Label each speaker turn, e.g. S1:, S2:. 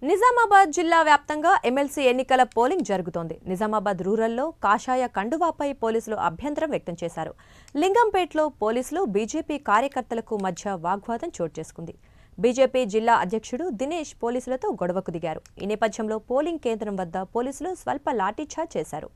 S1: నిజామాబాద్ జిల్లా వ్యాప్తంగా ఎమ్మెల్సీ ఎన్నికల పోలింగ్ జరుగుతోంది. నిజామాబాద్ రూరల్లో కాషాయ కండువాపై పోలీసులు అభ్యంతరం వ్యక్తం చేశారు. లింగంపేటలో పోలీసులు బీజేపీ కార్యకర్తలకు మధ్య వాగ్వాదం చోటు చేసుకుంది. బీజేపీ జిల్లా అధ్యక్షుడు దినేష్ పోలీసులతో గొడవకు దిగారు. ఈ నేపథ్యంలో పోలింగ్ కేంద్రం వద్ద పోలీసులు స్వల్ప లాఠీచార్జ్ చేశారు.